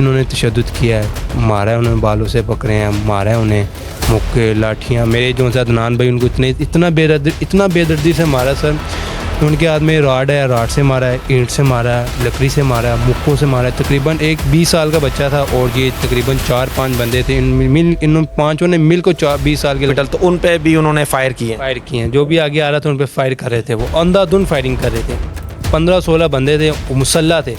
انہوں نے تشدد کیا ہے, مارا ہے انہوں نے, بالوں سے پکڑے ہیں, مارا ہے انہیں, مکے لاٹھیاں. میرے جو عدنان بھائی ان کو اتنا بے دردی سے مارا سر. ان کے ہاتھ میں راڈ ہے, راڈ سے مارا ہے, اینٹ سے مارا ہے, لکڑی سے مارا ہے, مکوں سے مارا ہے. تقریباً ایک 20 سال کا بچہ تھا اور یہ تقریباً 4-5 بندے تھے. ان پانچوں نے مل کو 20 سال کے. تو ان پہ بھی انہوں نے فائر کیے ہیں. جو بھی آگے آ رہا تھا ان پہ فائر کر رہے تھے. وہ اندھا دھند فائرنگ کر رہے تھے. 15-16 بندے تھے, مسلح تھے,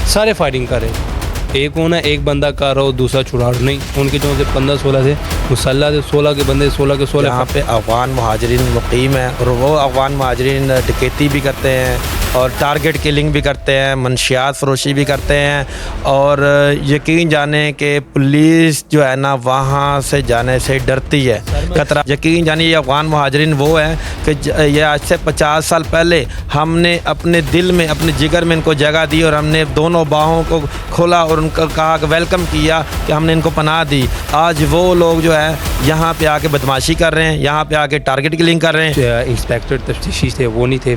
سارے فائرنگ کر رہے تھے. ایک بندہ کر رہا ہو دوسرا چھڑا رہا نہیں. ان کے جو 15-16 سے مسلح تھے, 16 کے بندے 16 کے 16. یہاں پہ افغان مہاجرین مقیم ہیں اور وہ افغان مہاجرین ڈکیتی بھی کرتے ہیں اور ٹارگٹ کلنگ بھی کرتے ہیں, منشیات فروشی بھی کرتے ہیں. اور یقین جانیں کہ پولیس جو ہے نا وہاں سے جانے سے ڈرتی ہے, خطرہ. یقین جانیں یہ افغان مہاجرین وہ ہیں کہ یہ آج سے 50 سال پہلے ہم نے اپنے دل میں اپنے جگر میں ان کو جگہ دی اور ہم نے دونوں باہوں کو کھولا اور ان کو کہا کہ ویلکم کیا کہ ہم نے ان کو پناہ دی. آج وہ لوگ جو ہے یہاں پہ آ کے بدماشی کر رہے ہیں, یہاں پہ آ کے ٹارگٹ کلنگ کر رہے ہیں. انسپیکٹر تفتیشی تھے وہ نہیں تھے.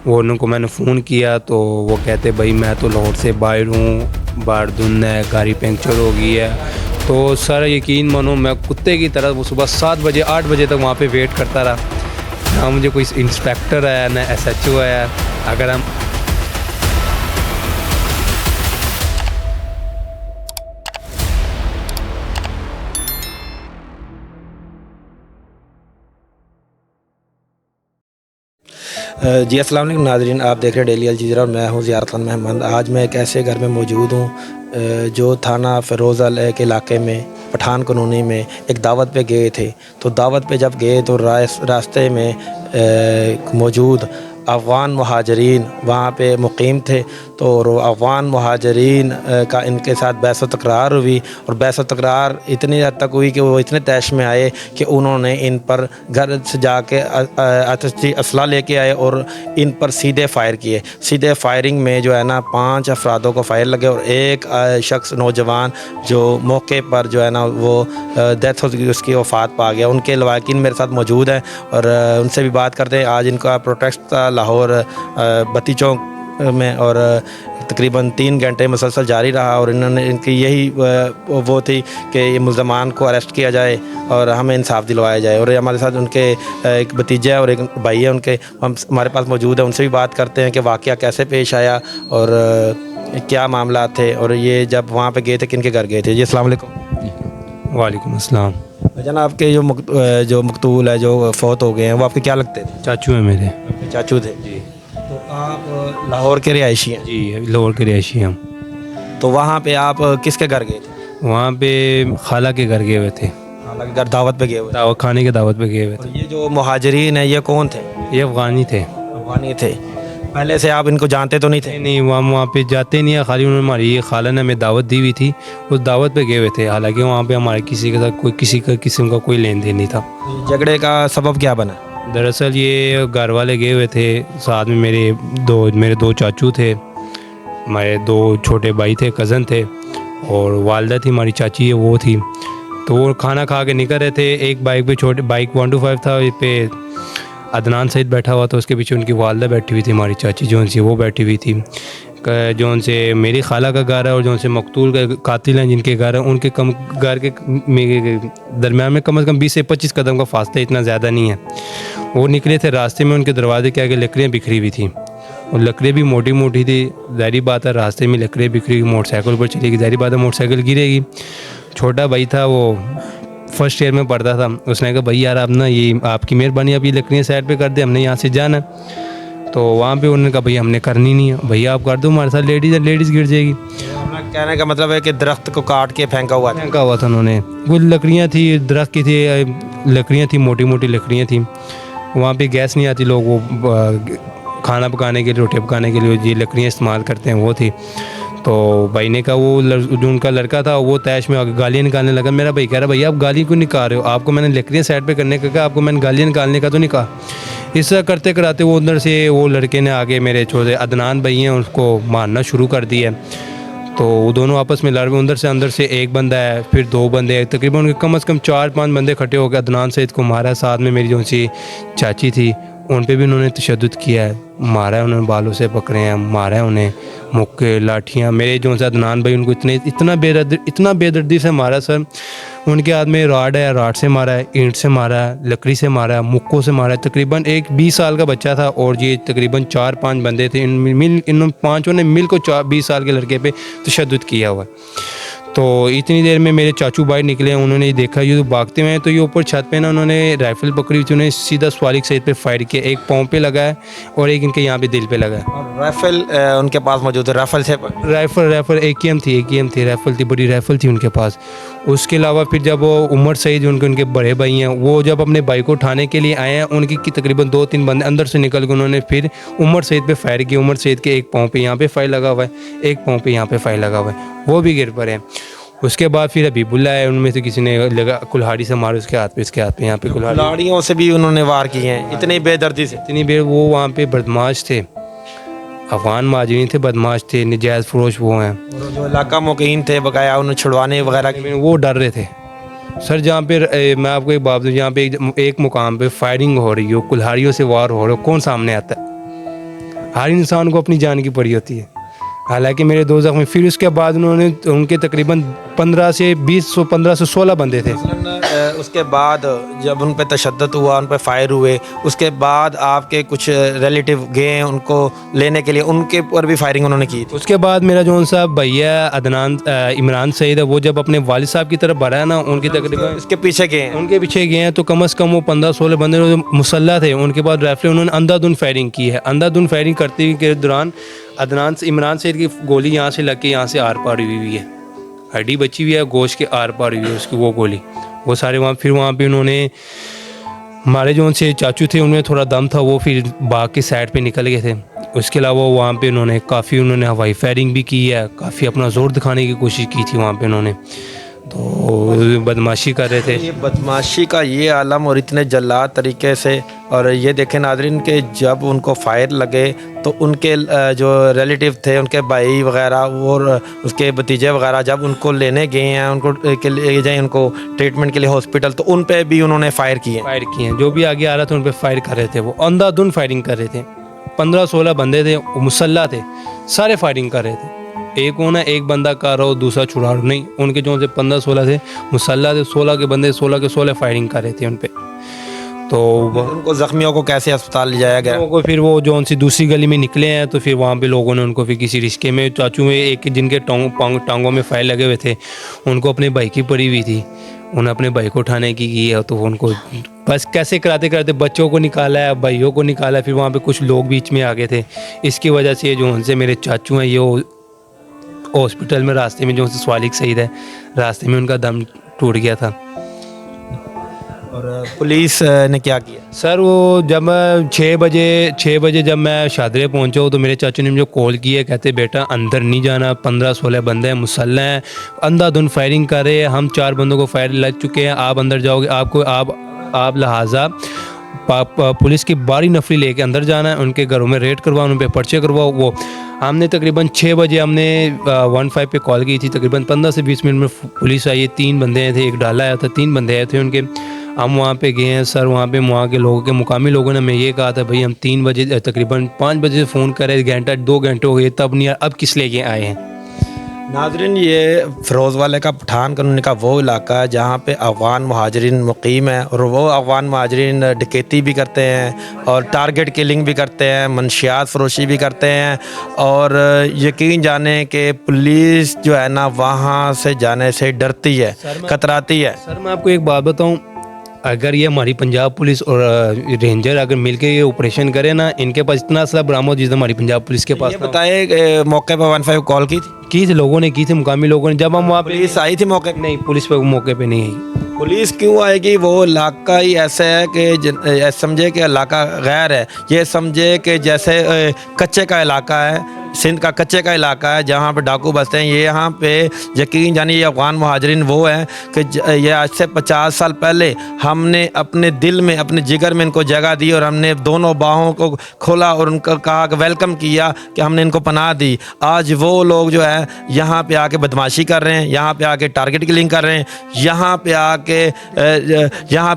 وہ ان کو میں نے فون کیا تو وہ کہتے بھائی میں تو لاہور سے باہر ہوں, باہر دھند ہے, گاڑی پنکچر ہو گئی ہے. تو سر یقین مانو میں کتے کی طرح وہ صبح 7 بجے 8 بجے تک وہاں پہ ویٹ کرتا رہا. نہ مجھے کوئی انسپیکٹر آیا نہ SHO آیا. اگر ہم جی السلام علیکم ناظرین, آپ دیکھ رہے ہیں ڈیلی الجزیرہ اور میں ہوں زیارت خان محمد. آج میں ایک ایسے گھر میں موجود ہوں جو تھانہ فیروز کے علاقے میں پٹھان کالونی میں ایک دعوت پہ گئے تھے. تو دعوت پہ جب گئے تو راستے میں موجود افغان مہاجرین وہاں پہ مقیم تھے. تو افغان مہاجرین کا ان کے ساتھ بحث و تکرار ہوئی اور بحث و تکرار اتنی حد تک ہوئی کہ وہ اتنے طیش میں آئے کہ انہوں نے ان پر گھر سے جا کے اسلحہ لے کے آئے اور ان پر سیدھے فائر کیے. سیدھے فائرنگ میں جو ہے نا 5 افرادوں کو فائر لگے اور ایک شخص نوجوان جو موقع پر جو ہے نا وہ ڈیتھ ہو گئی, اس کی وفات پا گیا. ان کے لواحقین میرے ساتھ موجود ہیں اور ان سے بھی بات کرتے ہیں. آج ان کا پروٹیسٹ تھا لاہور بتی چوک میں اور تقریباً 3 گھنٹے مسلسل جاری رہا اور انہوں نے ان کی یہی وہ تھی کہ یہ ملزمان کو اریسٹ کیا جائے اور ہمیں انصاف دلوایا جائے. اور ہمارے ساتھ ان کے ایک بھتیجا ہے اور ایک بھائی ہے ان کے, ہم ہمارے پاس موجود ہیں. ان سے بھی بات کرتے ہیں کہ واقعہ کیسے پیش آیا اور کیا معاملات تھے اور یہ جب وہاں پہ گئے تھے کن کے گھر گئے تھے. جی السلام علیکم. وعلیکم السلام. جناب آپ کے جو مقتول ہے جو فوت ہو گئے ہیں وہ آپ کے کیا لگتے تھے؟ چاچو ہیں میرے. چاچو تھے. جی. تو آپ لاہور کے رہائشی ہیں؟ جی لاہور کے رہائشی ہم. تو وہاں پہ آپ کس کے گھر گئے تھے؟ وہاں پہ خالہ کے گھر گئے ہوئے تھے. خالہ کے گھر دعوت پہ گئے ہوئے؟ دعوت کھانے کے دعوت پہ گئے ہوئے تھے. یہ جو مہاجرین ہیں یہ کون تھے؟ یہ افغانی تھے. افغانی تھے. پہلے سے آپ ان کو جانتے تو نہیں تھے؟ نہیں وہاں پہ جاتے نہیں ہیں. خالی انہوں نے ہماری خالہ نے ہمیں دعوت دی ہوئی تھی, اس دعوت پہ گئے ہوئے تھے. حالانکہ وہاں پہ ہمارے کسی کے ساتھ کسی قسم کا کوئی لین دین نہیں تھا. جھگڑے کا سبب کیا بنا؟ دراصل یہ گھر والے گئے ہوئے تھے, ساتھ میں میرے 2 چاچو تھے, ہمارے 2 چھوٹے بھائی تھے, کزن تھے, اور والدہ تھی ہماری چاچی ہے وہ تھی. تو وہ کھانا کھا کے نکل رہے تھے. ایک بائک پہ بائک 125 تھا, اس پہ عدنان سعید بیٹھا ہوا تھا, اس کے پیچھے ان کی والدہ بیٹھی ہوئی تھی, ہماری چاچی جو ان سے وہ بیٹھی ہوئی تھی. جو ان سے میری خالہ کا گھر ہے اور جو ان سے مقتول کا قاتل ہیں جن کے گھر ہیں ان کے گھر کے درمیان میں کم از کم 20 سے 25 قدم کا فاصلہ, اتنا زیادہ نہیں ہے. وہ نکلے تھے راستے میں, ان کے دروازے کے آگے لکڑیاں بکھری ہوئی تھیں اور لکڑیاں بھی موٹی موٹی تھی. ظاہری بات ہے راستے میں لکڑیاں بکھری ہوئی, موٹر سائیکل پر چلے گی, ظاہری بات ہے موٹر سائیکل گرے گی. چھوٹا بھائی تھا وہ فرسٹ ایئر میں پڑھتا تھا, اس نے کہا بھائی یار آپ نا یہ آپ کی مہربانی آپ یہ لکڑیاں سائڈ پہ کر دیں, ہم نے یہاں سے جانا ہے. تو وہاں پہ انہوں نے کہا بھئی ہم نے کرنی نہیں ہے, بھیا آپ کر دو, ہمارے ساتھ لیڈیز گر جائے گی. کہنے کا مطلب ہے کہ درخت کو کاٹ کے پھینکا ہوا تھا انہوں نے. وہ لکڑیاں تھی درخت کی تھی, لکڑیاں تھیں موٹی موٹی لکڑیاں تھیں. وہاں پہ گیس نہیں آتی, لوگ وہ کھانا پکانے کے لیے روٹی پکانے کے لیے یہ لکڑیاں استعمال کرتے ہیں وہ تھی. تو بھائی نے کہا وہ جو ان کا لڑکا تھا وہ تیش میں گالیاں نکالنے لگا. میرا بھائی کہہ رہا بھیا آپ گالی کیوں نکال رہے ہو, آپ کو میں نے لکڑیاں سائڈ پہ کرنے کا کہا, آپ کو میں نے گالیاں نکالنے کا تو نہیں کہا. اس طرح کرتے کراتے وہ اندر سے وہ لڑکے نے آگے میرے چھوٹے عدنان بھائی ہیں اس کو مارنا شروع کر دیا. تو وہ دونوں آپس میں لڑ گئے. اندر سے ایک بندہ ہے, پھر 2 بندے ہیں, تقریباً کم از کم 4-5 بندے کھٹے ہو گئے. عدنان سعید کو مارا, ساتھ میں میری جو سی چاچی تھی उन पे भी उन्होंने तशद्दुद किया है, मारा है उन्होंने, बालों से पकड़े हैं, मारा है उन्हें, मुक्के लाठियाँ। मेरे जो सा अदनान भाई उनको इतना बेदर्दी से मारा सर। उनके हाथ में राड है, राड से मारा है, ईंट से मारा है, लकड़ी से मारा है, मुक्कों से मारा है। तकरीबन एक 20 साल का बच्चा था और ये तकरीबन 4-5 बंदे थे। इन पाँचों ने मिल को 20 साल के लड़के पे तशद्दुद किया हुआ है। तो इतनी देर में मेरे चाचू भाई निकले, उन्होंने देखा ये तो भागते हुए हैं, तो ये ऊपर छत पे ना उन्होंने राइफ़ल पकड़ी हुई थी, उन्होंने सीधा स्वालिक सईद पे फायर किया। एक पाँव पे लगा है और एक इनके यहाँ पे दिल पे लगा है। और राइफल उनके पास मौजूद है, राइफल से राइफ़ल AKM थी, राइफ़ल थी, बड़ी राइफ़ल थी उनके पास। उसके अलावा फिर जब वो उमर सईद उनके बड़े भाई हैं, वो जब अपने भाई को उठाने के लिए आए हैं, उनकी तकरीबन 2-3 बंदे अंदर से निकल के उन्होंने फिर उमर सईद पे फायर किया। उमर सईद के एक पाँव पे यहाँ पे फायर लगा हुआ है, एक पाँव पे यहाँ पे फायर लगा हुआ है, वो भी गिर पड़े हैं। उसके बाद फिर हबीबुल्लाह है, उनमें से किसी ने लगा कुल्हाड़ी से मारा उसके हाथ पे, इसके हाथ पे यहाँ पे लाड़ियों से भी उन्होंने वार किए हैं, इतनी बेदर्दी से। इतनी देर वो वहाँ पे बदमाश थे, अफगान महाजरीन थे, बदमाश थे, नजायज़ फरोश वो हैं। और जो इलाका मुकीन थे बकाया उन्हें छुड़वाने वगैरह की, वो डर रहे थे सर। जहाँ पे मैं आपको एक बात दूँ, जहाँ पे एक मुकाम पे फायरिंग हो रही हो, कुल्हाड़ियों से वार हो रहा हो, कौन सामने आता है? हर इंसान को अपनी जान की पड़ी होती है। हालांकि मेरे 2 ज़ख्मी, फिर उसके बाद उनके तकरीबन 15 से 16 बंदे थे। उसके बाद जब उन पर तशद्दुद हुआ, उन पर फायर हुए, उसके बाद आपके कुछ रिलेटिव गए उनको लेने के लिए, उनके ऊपर भी फायरिंग उन्होंने की थी। उसके बाद मेरा जो सा भैया इमरान सईद है, वो जब अपने वालिद साहब की तरफ बढ़ा है ना, उनकी तकरीबन उसके पीछे गए हैं, उनके पीछे गए हैं, तो कम से कम वो 15-16 बंदे जो मुसल्ला थे, उनके बाद राइफलें उन्होंने अंधाधुंध फायरिंग की है। अंधाधुंध फायरिंग करते के दौरान इमरान सईद की गोली यहाँ से लग के यहाँ से आर पार हुई है, हड्डी बची हुई है, गोश्त के आर पार हुई है उसकी वो गोली। वो सारे वहाँ पे उन्होंने, हमारे जो उनसे चाचू थे उनमें थोड़ा दम था, वो फिर बाग के साइड पे निकल गए थे। उसके अलावा वहाँ पे उन्होंने हवाई फायरिंग भी की है, काफ़ी अपना ज़ोर दिखाने की कोशिश की थी वहाँ पे उन्होंने, तो बदमाशी कर रहे थे। ये बदमाशी का ये आलम और इतने जल्लाद तरीके से, और ये देखें नाज़रीन के जब उनको फायर लगे तो उनके जो रिलेटिव थे, उनके भाई वगैरह और उसके भतीजे वगैरह जब उनको लेने गए हैं, उनको के ले जाए उनको ट्रीटमेंट के लिए हॉस्पिटल, तो उन पे भी उन्होंने फायर किए हैं। जो भी आगे आ रहा था उन पे फायर कर रहे थे, वो अंधाधुंध फायरिंग कर रहे थे। 15-16 बंदे थे, मुसल्ला थे, सारे फायरिंग कर रहे थे। एक होना एक बंदा कर रहा हो, दूसरा छुड़ा रहा नहीं, उनके जो से 15-16 थे मुसल्ला थे, 16 के बंदे 16 के 16 फायरिंग कर रहे थे उन पे। तो उनको ज़ख्मियों को कैसे अस्पताल ले जाया गया? को फिर वो जो उनसी दूसरी गली में निकले हैं, तो फिर वहाँ पे लोगों ने उनको फिर किसी रिश्ते में, चाचू में एक जिनके टांगों में फायर लगे हुए थे, उनको अपने भाई की पड़ी हुई थी, उन्हें अपने भाई को उठाने की है, तो उनको बस कैसे कराते कराते बच्चों को निकाला है, भाइयों को निकाला है, फिर वहाँ पे कुछ लोग बीच में आ गए थे। इसकी वजह से जो उनसे मेरे चाचू हैं, ये हॉस्पिटल में रास्ते में जो स्वालिक सईद है, रास्ते में उनका दम टूट गया था। और पुलिस ने क्या किया? सर वो जब मैं 6 बजे जब मैं शादरे पहुंचा हूँ, तो मेरे चाचू ने मुझे कॉल किया, कहते बेटा अंदर नहीं जाना, 15-16 बंदे हैं, मुसल्ला हैं, अंधाधुंध फायरिंग कर रहे हैं, हम 4 बंदों को फायर लग चुके हैं, आप अंदर जाओगे, आप लिहाजा पुलिस की बारी नफरी लेके अंदर जाना है, उनके घरों में रेड करवाओ, उन पे पर्चे करवाओ। वो हमने तकरीबन 6 बजे हमने 15 पे कॉल की थी, तकरीबन 15 से 20 मिनट में पुलिस आई है, 3 बंदे थे, एक डाला आया था, 3 बंदे आए थे उनके। हम वहाँ पे गए हैं सर, वहाँ के लोगों के मुकामी लोगों ने हमें ये कहा था, भाई हम 3 बजे तकरीबन 5 बजे से फ़ोन कर रहे, घंटा 2 घंटे हो गए, तब नहीं, अब किस लेके आए हैं। नाज़रीन, ये फ़िरोज़ वाले का पठान कॉलोनी का वो इलाका है जहाँ पे अफ़गान महाजरीन मुक़ीम है, और वो अफ़गान महाजरीन डकैती भी करते हैं और टारगेट किलिंग भी करते हैं, मनशियात फ़रोशी भी करते हैं, और यकीन जाने कि पुलिस जो है ना वहाँ से जाने से डरती है, कतराती है। सर मैं आपको एक बात बताऊँ, अगर ये हमारी पंजाब पुलिस और रेंजर अगर मिलके ये ऑपरेशन करे ना, इनके पास इतना असला बरामद जितना हमारी पंजाब पुलिस के पास। ये बताए मौके पर 15 कॉल की थी लोगों ने की थी, मुकामी लोगों ने। जब हम वहाँ पुलिस आई थी मौके पे? नहीं, पुलिस पे मौके पे नहीं आई। पुलिस क्यों आएगी? वो इलाका ही ऐसा है कि समझे कि इलाका गैर है, ये समझे कि जैसे कच्चे का इलाका है, सिंध का कच्चे का इलाका है जहाँ पे डाकू बसते हैं। ये यहाँ पे यकीन जानिए ये अफ़गान मुहाजिरीन वो हैं कि ये आज से 50 साल पहले हमने अपने दिल में अपने जिगर में इनको जगह दी और हमने दोनों बाहों को खोला और उनको कहा कि वेलकम किया कि हमने इनको पनाह दी। आज वो लोग जो है यहाँ पे आके बदमाशी कर रहे हैं, यहाँ पे आके टारगेट किलिंग कर रहे हैं, यहाँ पे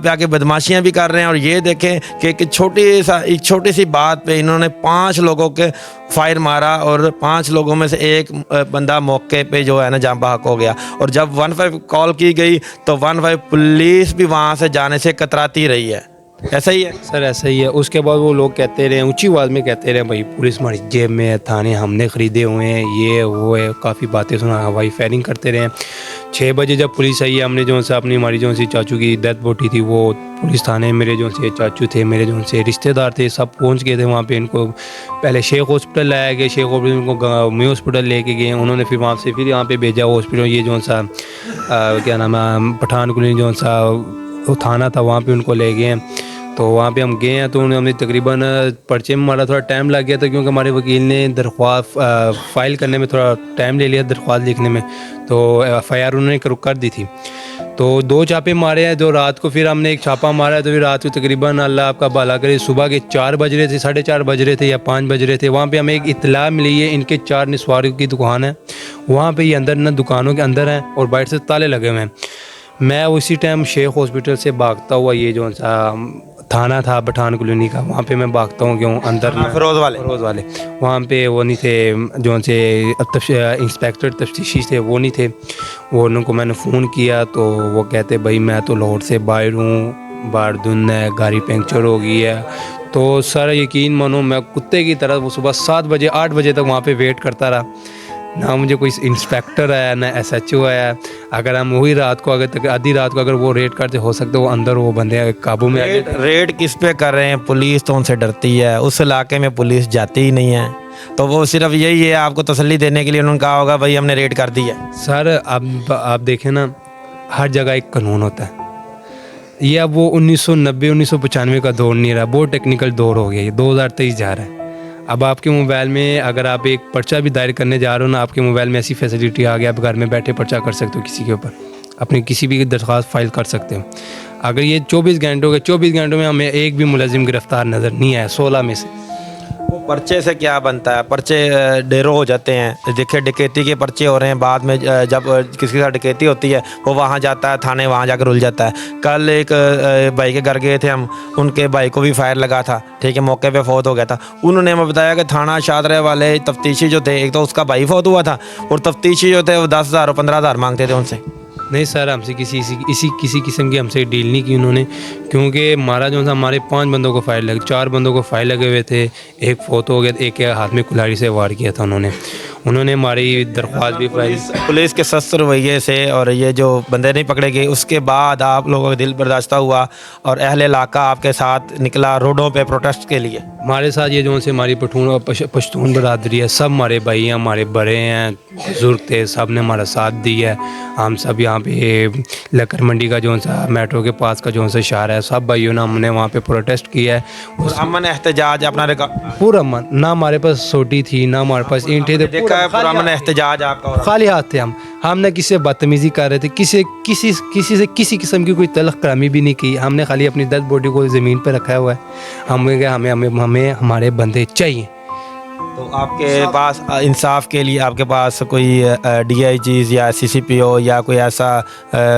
आके बदमाशियाँ भी कर रहे हैं। और ये देखें कि एक छोटी सी बात पे इन्होंने 5 लोगों के फायर मारा और 5 लोगों में से एक बंदा मौके पे जो है ना जान बहक हो गया। और जब 15 कॉल की गई तो 15 पुलिस भी वहाँ से जाने से कतराती रही है। ऐसा ही है सर, ऐसा ही है। उसके बाद वो लोग कहते रहे, ऊंची आवाज़ में कहते रहे, भाई पुलिस हमारी जेब में है, थाने हमने ख़रीदे हुए हैं, ये वो है, काफ़ी बातें सुना, हवाई फायरिंग करते रहे। 6 बजे जब पुलिस आई, हमने जो सा अपनी हमारी जो सी चाचू की डेथ बोटी थी वो पुलिस थाने, मेरे जो से चाचू थे, मेरे जो से रिश्तेदार थे, सब पहुंच गए थे वहाँ पे। इनको पहले शेख हॉस्पिटल लाया गया, शेख हॉस्पिटल को मी हॉस्पिटल लेके गए, उन्होंने फिर वहाँ से फिर यहाँ पे भेजा हॉस्पिटल। ये जो सा क्या नाम है, पठानकोट जो सा थाना था वहाँ पे उनको ले गए। तो वहाँ पे हम गए हैं तो हमने तकरीबन पर्चे में हमारा थोड़ा टाइम लग गया था क्योंकि हमारे वकील ने दरख्वास्त फ़ाइल करने में थोड़ा टाइम ले लिया, दरख्वास्त लिखने में। तो FIR उन्होंने कर दी थी। तो 2 छापे मारे हैं, जो रात को फिर हमने एक छापा मारा है। तो फिर रात को तकरीबन अल्लाह आपका भला करे सुबह के 4 बज रहे थे, 4:30 बज रहे थे या 5 बज रहे थे। वहाँ पे हमें एक इत्तला मिली है, इनके 4 निस्वारियों की दुकान है, वहाँ पे ये अंदर ना दुकानों के अंदर हैं और बाहर से ताले लगे हुए हैं। मैं उसी टाइम शेख हॉस्पिटल से भागता हुआ, ये जो सा थाना था पठान कॉलोनी का, वहाँ पे मैं भागता हूँ क्यों अंदर ना फिरोज़ वाले वहाँ पे वो नहीं थे, जो से इंस्पेक्टर तफ्तीशी थे वो नहीं थे। वो उनको मैंने फ़ोन किया तो वो कहते भाई मैं तो लाहौर से बाहर हूँ, बाहर धुंध है, गाड़ी पंक्चर हो गई है। तो सर यकीन मानो मैं कुत्ते की तरह वो सुबह 7 बजे 8 बजे तक वहाँ पे वेट करता रहा। ना मुझे कोई इंस्पेक्टर आया, ना SHO आया। अगर हम वही रात को अगर आधी रात को अगर वो रेड करते, हो सकता है वो अंदर वो बंदे काबू में आ गए। रेड किस पे कर रहे हैं? पुलिस तो उनसे डरती है, उस इलाके में पुलिस जाती ही नहीं है। तो वो सिर्फ यही है आपको तसल्ली देने के लिए उन्होंने कहा होगा भाई हमने रेड कर दी है। सर अब आप देखें ना, हर जगह एक कानून होता है। ये अब वो 1990-1995 का दौर नहीं रहा, बहुत टेक्निकल दौर हो गया, ये 2023 जा रहा है। अब आपके मोबाइल में अगर आप एक पर्चा भी दायर करने जा रहे हो ना, आपके मोबाइल में ऐसी फैसिलिटी आ गई, आप घर में बैठे पर्चा कर सकते हो किसी के ऊपर, अपनी किसी भी दरख्वास्त फाइल कर सकते हो। अगर ये 24 घंटों के 24 घंटों में हमें एक भी मुलजिम गिरफ्तार नज़र नहीं आया 16 में से। वो पर्चे से क्या बनता है? पर्चे ढेरों हो जाते हैं। देखिए डकैती के पर्चे हो रहे हैं, बाद में जब किसी के साथ डकैती होती है वो वहाँ जाता है थाने, वहाँ जाकर उल जाता है। कल एक भाई के घर गए थे हम, उनके भाई को भी फायर लगा था, ठीक है, मौके पे फौत हो गया था। उन्होंने हमें बताया कि थाना शादरा वाले तफ्तीशी जो थे, एक तो उसका भाई फौत हुआ था और तफ्तीशी जो थे वो 10,000 और 15,000 मांगते थे उनसे। नहीं सर, हमसे किसी किस्म की हमसे डील नहीं की उन्होंने, क्योंकि हमारा जो था हमारे 5 बंदों को फायर लगे, 4 बंदों को फायर लगे हुए थे, एक फोत हो गया, एक के हाथ में कुल्हाड़ी से वार किया था उन्होंने हमारी दरख्वास्त भी पुलिस के सख्त रवैये से और ये जो बंदे नहीं पकड़े गए उसके बाद आप लोगों का दिल बर्दाश्त हुआ और अहले इलाका आपके साथ निकला रोडों पे प्रोटेस्ट के लिए। हमारे साथ ये जो से हमारी पश्तून बरादरी है, सब हमारे भाई हैं, हमारे बड़े हैं, बुजुर्ग थे, सब ने हमारा साथ दिया है। हम सब यहाँ पे लकर मंडी का जो सा मेट्रो के पास का जो सा शहर है, सब भाइयों ने हमने वहाँ पे प्रोटेस्ट किया है। और अमन एहतजाज अपना पूरा अमन, ना हमारे पास सोटी थी, ना हमारे पास ईंटें थे, देखा है पूरा अमन एहतजाज आपका। खाली हाथ थे हम ना किसी से बदतमीज़ी कर रहे थे, किसी से किसी किस्म की कोई तलख करामी भी नहीं की। हमने खाली अपनी डेड बॉडी को ज़मीन पर रखा हुआ है। हमें हमारे बंदे चाहिए। तो आपके पास इंसाफ के लिए आपके पास कोई DIGs या CCPO या कोई ऐसा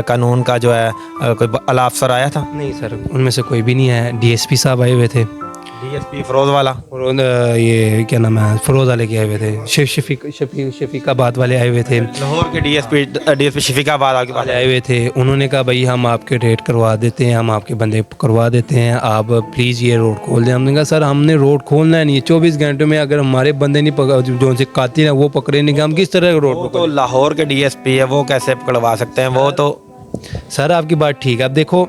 कानून का जो है कोई आला अफसर आया था? नहीं सर, उनमें से कोई भी नहीं है। DSP साहब आए हुए थे, DSP फिरोज़ वाला, ये क्या नाम है, फिरोज़ वाले के आए हुए थे, शफीकाबाद वाले आए हुए थे, लाहौर के DSP शफीकाबाद आपके पास आए हुए थे। उन्होंने कहा भाई हम आपके रेड करवा देते हैं, हम आपके बंदे करवा देते हैं, आप प्लीज़ ये रोड खोल दें। हमने कहा सर हमने रोड खोलना है नहीं, 24 घंटों में अगर हमारे बंदे नहीं जो से कातिल हैं वो पकड़े नहीं, हम किस तरह रोड? तो लाहौर के DSP है, वो कैसे पकड़वा सकते हैं? वो तो सर आपकी बात ठीक है। अब देखो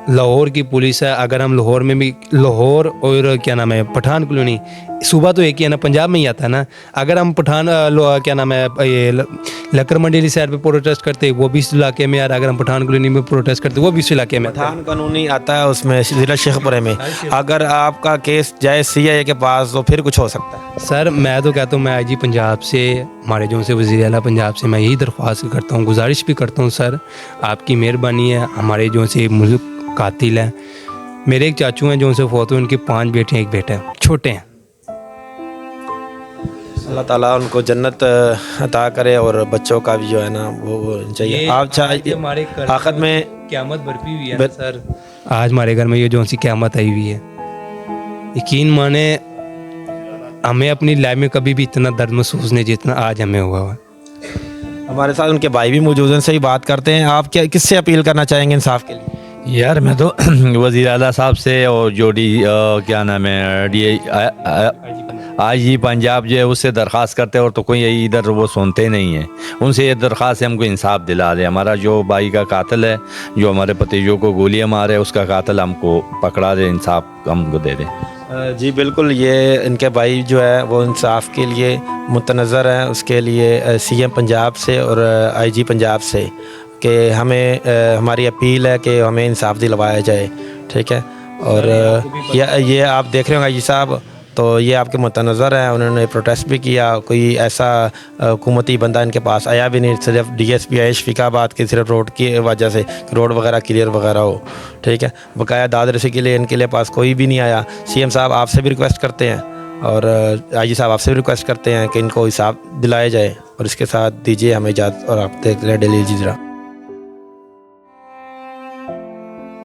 लाहौर की पुलिस है, अगर हम लाहौर में भी, लाहौर और क्या नाम है पठान कॉलोनी, सूबा तो एक ही है ना, पंजाब में ही आता है ना। अगर हम पठान क्या नाम है ये लक्कर मंडी साइड पे प्रोटेस्ट करते वो भी इस इलाके में, यार अगर हम पठान कॉलोनी में प्रोटेस्ट करते वो भी इस इलाके में। पठान कानूनी आता है उसमें ज़िला शेखपुरे में, अगर आपका केस जाए CIA के पास तो फिर कुछ हो सकता है। सर मैं तो कहता हूँ, मैं IG पंजाब से, हमारे जो से वज़ीर आला पंजाब से मैं यही दरख्वास्त करता हूँ, गुजारिश भी करता हूँ सर, आपकी मेहरबानी है, हमारे जो से मुल्क कातिल है, मेरे एक चाचू हैं जो से फौत हुए, उनकी 5 बेटे हैं, 1 बेटा है, छोटे हैं। अल्लाह ताला उनको जन्नत अता करे और बच्चों का भी जो है ना वो चाहिए। आप चाहिए हमारे आखिर में क़यामत बरपी हुई है ना सर, आज हमारे घर में ये जो सी क़यामत आई हुई है, यकीन माने हमें अपनी लाइफ में कभी भी इतना दर्द महसूस नहीं जितना आज हमें हुआ है। हमारे साथ उनके भाई भी मौजूद हैं, से ही बात करते हैं। आप क्या किससे अपील करना चाहेंगे इंसाफ के लिए? यार मैं तो वज़ीर आला साहब से और जो क्या नाम है IG पंजाब जो है उससे दरख्वास्त करते हैं, और तो कोई इधर वो सुनते नहीं हैं। उनसे ये दरख्वास्त है हमको इंसाफ दिला दे, हमारा जो भाई का कातिल है, जो हमारे भतीजों को गोलियां मारे, उसका कातिल हमको पकड़ा दे, इंसाफ हमको दे दे। जी बिल्कुल, ये इनके भाई जो है वो इंसाफ के लिए मुतनज़र हैं, उसके लिए CM पंजाब से और IG पंजाब से कि हमें हमारी अपील है कि हमें इंसाफ दिलवाया जाए, ठीक है। और ये आप देख रहे होंगे IG साहब, तो ये आपके मुतनज़र हैं, उन्होंने प्रोटेस्ट भी किया, कोई ऐसा हुकूमती बंदा इनके पास आया भी नहीं, सिर्फ DSP आए शफीकाबाद के सिर्फ रोड की वजह से, रोड वगैरह क्लियर वगैरह हो, ठीक है। बकाया दाद रसी के लिए इनके लिए पास कोई भी नहीं आया। CM साहब आपसे भी रिक्वेस्ट करते हैं और IG साहब आपसे भी रिक्वेस्ट करते हैं कि इनको इंसाफ दिलाया जाए, और इसके साथ दीजिए हमें इजाज़त, और आप देख रहे हैं डेली अलजीज़रा।